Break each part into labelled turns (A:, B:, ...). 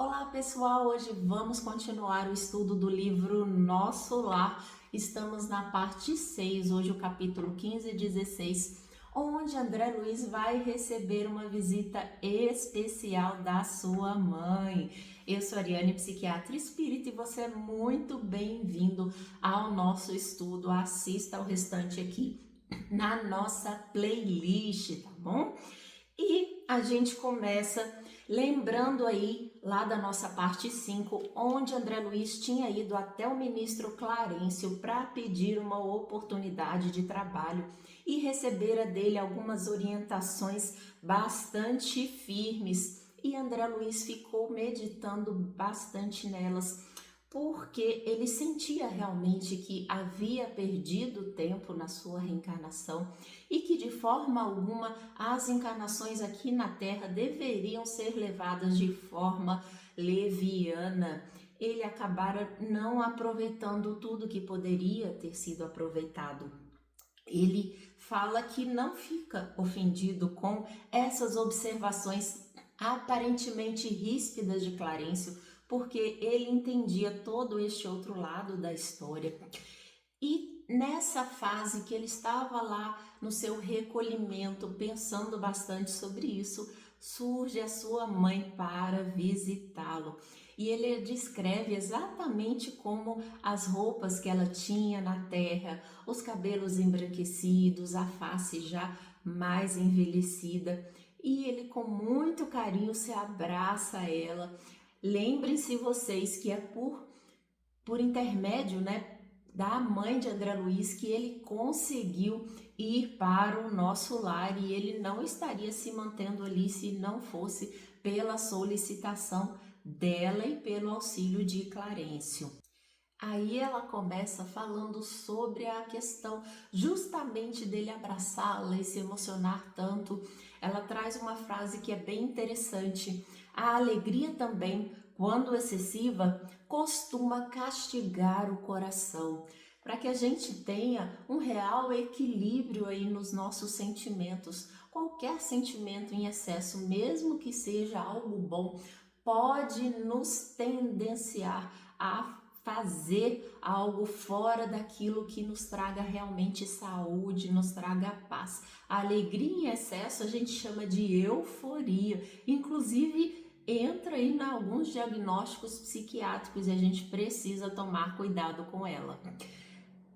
A: Olá pessoal, hoje vamos continuar o estudo do livro Nosso Lar. Estamos na parte 6, hoje o capítulo 15 e 16, onde André Luiz vai receber uma visita especial da sua mãe. Eu sou Ariane, psiquiatra espírita, e você é muito bem-vindo ao nosso estudo. Assista ao restante aqui na nossa playlist, tá bom? E a gente começa lembrando aí lá da nossa parte 5, onde André Luiz tinha ido até o ministro Clarencio para pedir uma oportunidade de trabalho e recebera dele algumas orientações bastante firmes. E André Luiz ficou meditando bastante nelas, porque ele sentia realmente que havia perdido tempo na sua reencarnação e que de forma alguma as encarnações aqui na Terra deveriam ser levadas de forma leviana. Ele acabara não aproveitando tudo que poderia ter sido aproveitado. Ele fala que não fica ofendido com essas observações aparentemente ríspidas de Clarencio, porque ele entendia todo este outro lado da história. E nessa fase que ele estava lá no seu recolhimento, pensando bastante sobre isso, surge a sua mãe para visitá-lo. E ele descreve exatamente como as roupas que ela tinha na terra, os cabelos embranquecidos, a face já mais envelhecida. E ele com muito carinho se abraça a ela. Lembrem-se vocês que é por intermédio, da mãe de André Luiz que ele conseguiu ir para o nosso lar, e ele não estaria se mantendo ali se não fosse pela solicitação dela e pelo auxílio de Clarencio. Aí ela começa falando sobre a questão justamente dele abraçá-la e se emocionar tanto. Ela traz uma frase que é bem interessante. A alegria também, quando excessiva, costuma castigar o coração, para que a gente tenha um real equilíbrio aí nos nossos sentimentos. Qualquer sentimento em excesso, mesmo que seja algo bom, pode nos tendenciar a fazer algo fora daquilo que nos traga realmente saúde, nos traga paz. A alegria em excesso a gente chama de euforia, inclusive entra aí em alguns diagnósticos psiquiátricos, e a gente precisa tomar cuidado com ela.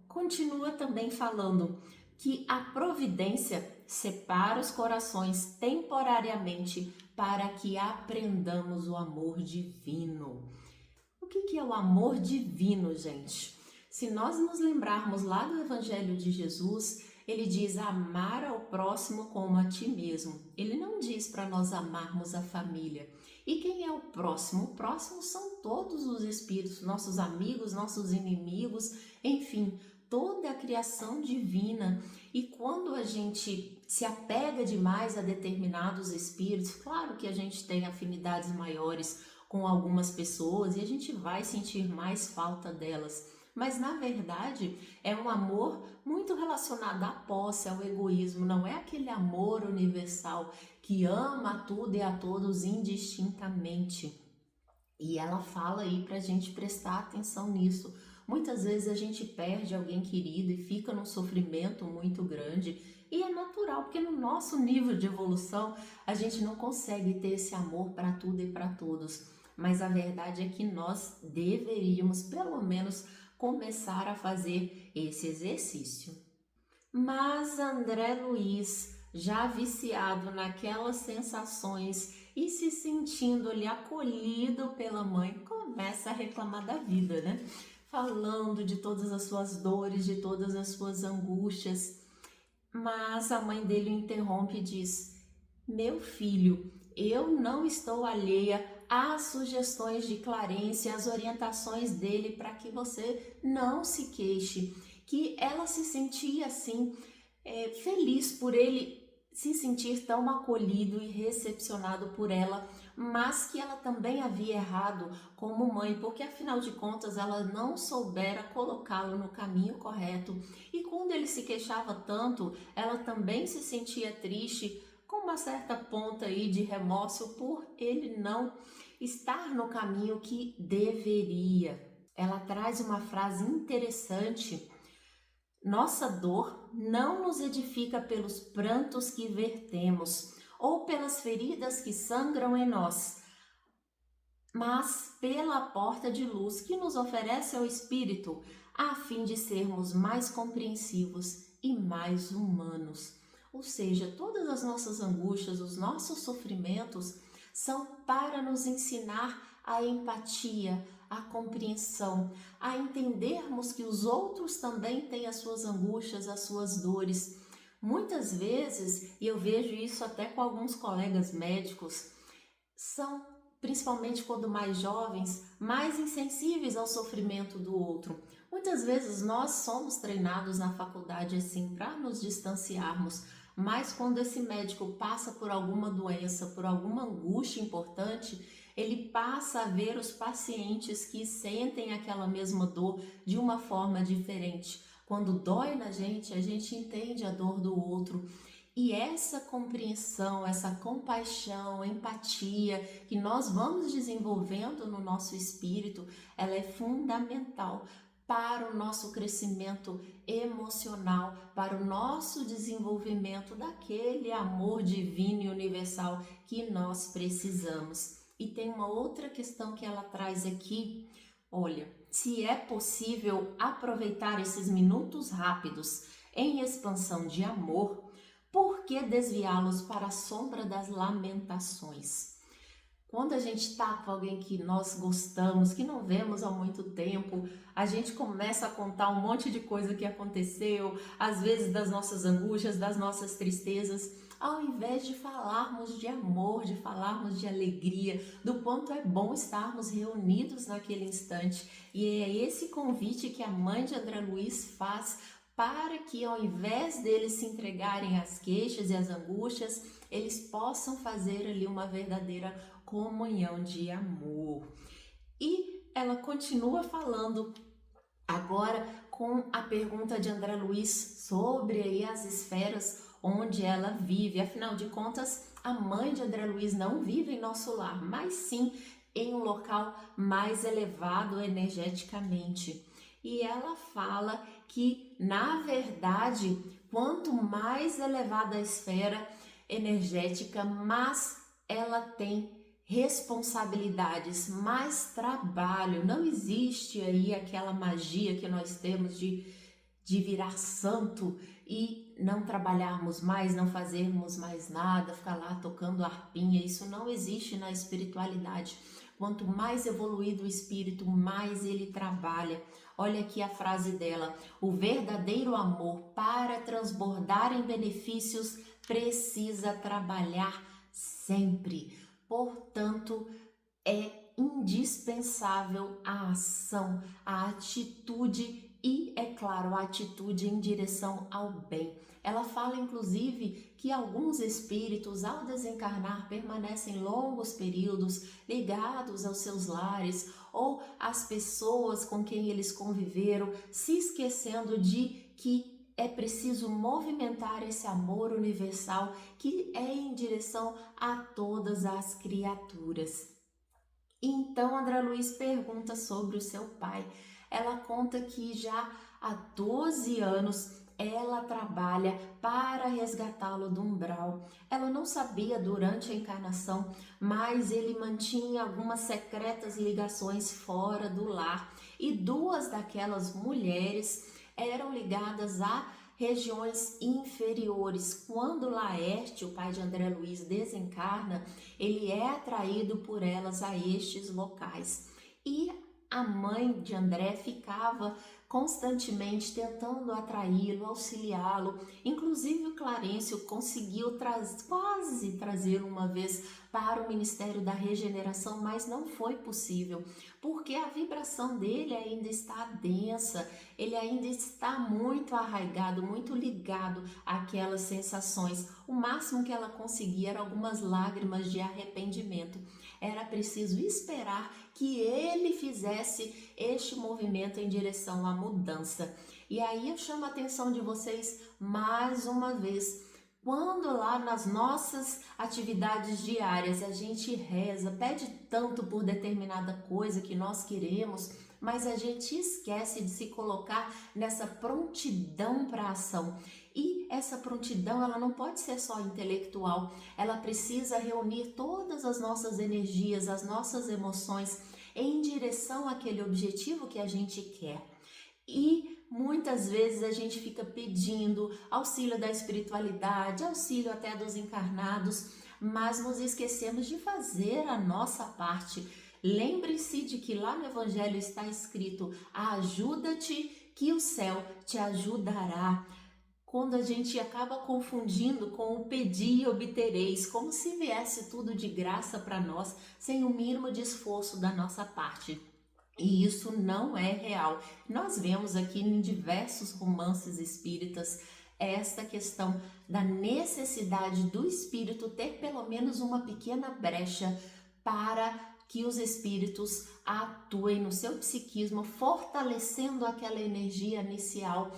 A: Continua também falando que a providência separa os corações temporariamente para que aprendamos o amor divino. O que é o amor divino, gente? Se nós nos lembrarmos lá do Evangelho de Jesus, ele diz amar ao próximo como a ti mesmo. Ele não diz para nós amarmos a família. E quem é o próximo? O próximo são todos os espíritos, nossos amigos, nossos inimigos, enfim, toda a criação divina. E quando a gente se apega demais a determinados espíritos, claro que a gente tem afinidades maiores com algumas pessoas e a gente vai sentir mais falta delas, mas na verdade é um amor muito relacionado à posse, ao egoísmo. Não é aquele amor universal que ama a tudo e a todos indistintamente. E ela fala aí pra gente prestar atenção nisso. Muitas vezes a gente perde alguém querido e fica num sofrimento muito grande, e é natural, porque no nosso nível de evolução a gente não consegue ter esse amor para tudo e para todos. Mas a verdade é que nós deveríamos pelo menos começar a fazer esse exercício. Mas André Luiz, já viciado naquelas sensações e se sentindo ali acolhido pela mãe, começa a reclamar da vida, Falando de todas as suas dores, de todas as suas angústias. Mas a mãe dele o interrompe e diz: meu filho, eu não estou alheia às sugestões de Clarencio, às orientações dele para que você não se queixe. Que ela se sentia assim, feliz por ele se sentir tão acolhido e recepcionado por ela, mas que ela também havia errado como mãe, porque afinal de contas ela não soubera colocá-lo no caminho correto. E quando ele se queixava tanto, ela também se sentia triste, com uma certa ponta aí de remorso por ele não estar no caminho que deveria. Ela traz uma frase interessante: nossa dor não nos edifica pelos prantos que vertemos ou pelas feridas que sangram em nós, mas pela porta de luz que nos oferece o Espírito, a fim de sermos mais compreensivos e mais humanos. Ou seja, todas as nossas angústias, os nossos sofrimentos são para nos ensinar a empatia, a compreensão, a entendermos que os outros também têm as suas angústias, as suas dores. Muitas vezes, e eu vejo isso até com alguns colegas médicos, são, principalmente quando mais jovens, mais insensíveis ao sofrimento do outro. Muitas vezes nós somos treinados na faculdade assim para nos distanciarmos, mas quando esse médico passa por alguma doença, por alguma angústia importante, ele passa a ver os pacientes que sentem aquela mesma dor de uma forma diferente. Quando dói na gente, a gente entende a dor do outro. E essa compreensão, essa compaixão, empatia que nós vamos desenvolvendo no nosso espírito, ela é fundamental para o nosso crescimento emocional, para o nosso desenvolvimento daquele amor divino e universal que nós precisamos. E tem uma outra questão que ela traz aqui. Olha, se é possível aproveitar esses minutos rápidos em expansão de amor, por que desviá-los para a sombra das lamentações? Quando a gente está com alguém que nós gostamos, que não vemos há muito tempo, a gente começa a contar um monte de coisa que aconteceu, às vezes das nossas angústias, das nossas tristezas, ao invés de falarmos de amor, de falarmos de alegria, do quanto é bom estarmos reunidos naquele instante. E é esse convite que a mãe de André Luiz faz para que, ao invés deles se entregarem às queixas e às angústias, eles possam fazer ali uma verdadeira comunhão de amor. E ela continua falando agora com a pergunta de André Luiz sobre aí as esferas onde ela vive. Afinal de contas, a mãe de André Luiz não vive em nosso lar, mas sim em um local mais elevado energeticamente. E ela fala que, na verdade, quanto mais elevada a esfera energética, mais ela tem responsabilidades, mais trabalho. Não existe aí aquela magia que nós temos de virar santo e não trabalharmos mais, não fazermos mais nada, ficar lá tocando harpinha. Isso não existe na espiritualidade. Quanto mais evoluído o espírito, mais ele trabalha. Olha aqui a frase dela: o verdadeiro amor, para transbordar em benefícios, precisa trabalhar sempre. Portanto, é indispensável a ação, a atitude e, é claro, a atitude em direção ao bem. Ela fala, inclusive, que alguns espíritos, ao desencarnar, permanecem longos períodos ligados aos seus lares ou às pessoas com quem eles conviveram, se esquecendo de que é preciso movimentar esse amor universal que é em direção a todas as criaturas. Então, André Luiz pergunta sobre o seu pai. Ela conta que já há 12 anos ela trabalha para resgatá-lo do umbral. Ela não sabia durante a encarnação, mas ele mantinha algumas secretas ligações fora do lar. E duas daquelas mulheres eram ligadas a regiões inferiores. Quando Laerte, o pai de André Luiz, desencarna, ele é atraído por elas a estes locais. E a mãe de André ficava constantemente tentando atraí-lo, auxiliá-lo. Inclusive o Clarencio conseguiu quase trazer uma vez para o Ministério da Regeneração, mas não foi possível, porque a vibração dele ainda está densa, ele ainda está muito arraigado, muito ligado àquelas sensações. O máximo que ela conseguia era algumas lágrimas de arrependimento. Era preciso esperar que ele fizesse este movimento em direção à mudança. E aí eu chamo a atenção de vocês mais uma vez. Quando lá nas nossas atividades diárias a gente reza, pede tanto por determinada coisa que nós queremos, mas a gente esquece de se colocar nessa prontidão para ação. E essa prontidão, ela não pode ser só intelectual, ela precisa reunir todas as nossas energias, as nossas emoções em direção àquele objetivo que a gente quer. E muitas vezes a gente fica pedindo auxílio da espiritualidade, auxílio até dos encarnados, mas nos esquecemos de fazer a nossa parte. Lembre-se de que lá no Evangelho está escrito: ajuda-te que o céu te ajudará. Quando a gente acaba confundindo com o pedir e obtereis, como se viesse tudo de graça para nós, sem o mínimo de esforço da nossa parte. E isso não é real. Nós vemos aqui em diversos romances espíritas esta questão da necessidade do espírito ter pelo menos uma pequena brecha para que os espíritos atuem no seu psiquismo, fortalecendo aquela energia inicial.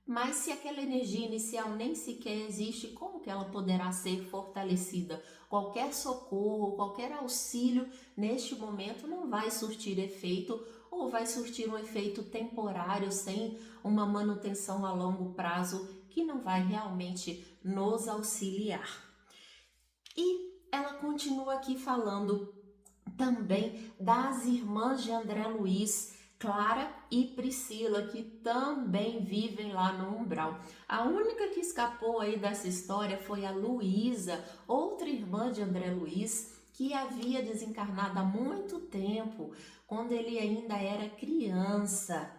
A: Mas se aquela energia inicial nem sequer existe, como que ela poderá ser fortalecida? Qualquer socorro, qualquer auxílio neste momento não vai surtir efeito, ou vai surtir um efeito temporário sem uma manutenção a longo prazo que não vai realmente nos auxiliar. E ela continua aqui falando também das irmãs de André Luiz, Clara e Priscila, que também vivem lá no umbral. A única que escapou aí dessa história foi a Luísa, outra irmã de André Luiz, que havia desencarnado há muito tempo, quando ele ainda era criança.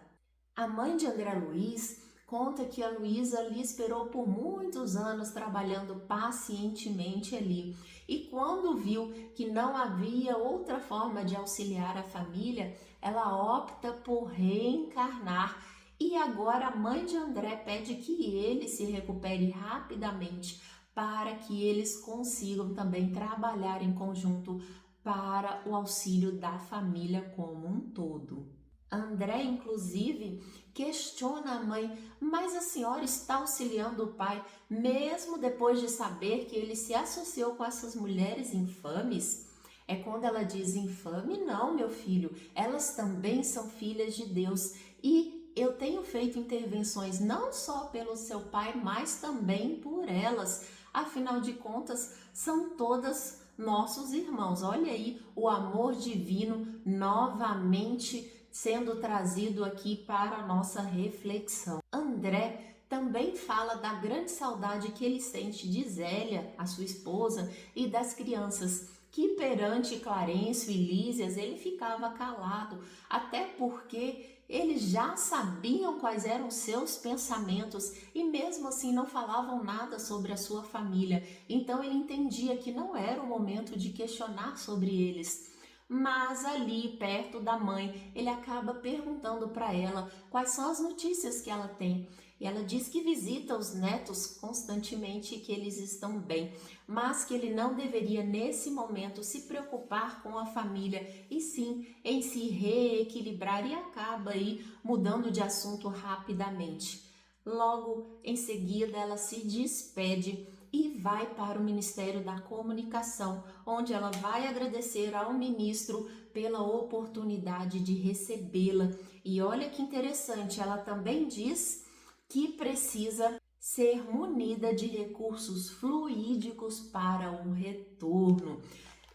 A: A mãe de André Luiz conta que a Luísa lhe esperou por muitos anos trabalhando pacientemente ali. E quando viu que não havia outra forma de auxiliar a família, ela opta por reencarnar. E agora a mãe de André pede que ele se recupere rapidamente para que eles consigam também trabalhar em conjunto para o auxílio da família como um todo. André, inclusive, questiona a mãe: mas a senhora está auxiliando o pai, mesmo depois de saber que ele se associou com essas mulheres infames? É quando ela diz: infame não, meu filho, elas também são filhas de Deus e eu tenho feito intervenções não só pelo seu pai, mas também por elas. Afinal de contas, são todas nossos irmãos. Olha aí o amor divino novamente sendo trazido aqui para a nossa reflexão. André também fala da grande saudade que ele sente de Zélia, a sua esposa, e das crianças, que perante Clarencio e Lísias ele ficava calado, até porque eles já sabiam quais eram seus pensamentos e mesmo assim não falavam nada sobre a sua família. Então ele entendia que não era o momento de questionar sobre eles. Mas ali perto da mãe, ele acaba perguntando para ela quais são as notícias que ela tem. E ela diz que visita os netos constantemente e que eles estão bem, mas que ele não deveria nesse momento se preocupar com a família e sim em se reequilibrar, e acaba aí mudando de assunto rapidamente. Logo em seguida ela se despede e vai para o Ministério da Comunicação, onde ela vai agradecer ao ministro pela oportunidade de recebê-la. E olha que interessante, ela também diz que precisa ser munida de recursos fluídicos para o retorno.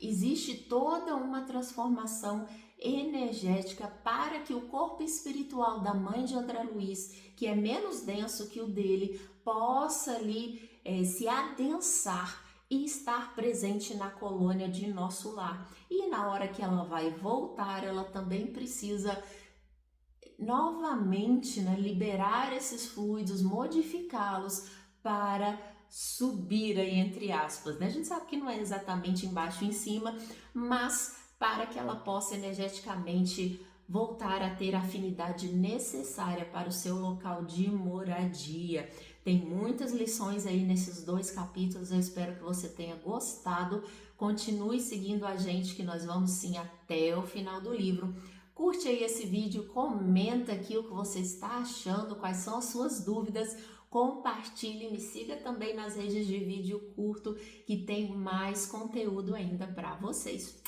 A: Existe toda uma transformação energética para que o corpo espiritual da mãe de André Luiz, que é menos denso que o dele, possa ali se adensar e estar presente na colônia de Nosso Lar. E na hora que ela vai voltar, ela também precisa novamente, liberar esses fluidos, modificá-los para subir aí, entre aspas, A gente sabe que não é exatamente embaixo e em cima, mas para que ela possa energeticamente voltar a ter a afinidade necessária para o seu local de moradia. Tem muitas lições aí nesses 2 capítulos, eu espero que você tenha gostado. Continue seguindo a gente que nós vamos sim até o final do livro. Curte aí esse vídeo, comenta aqui o que você está achando, quais são as suas dúvidas. compartilhe, me siga também nas redes de vídeo curto, que tem mais conteúdo ainda para vocês.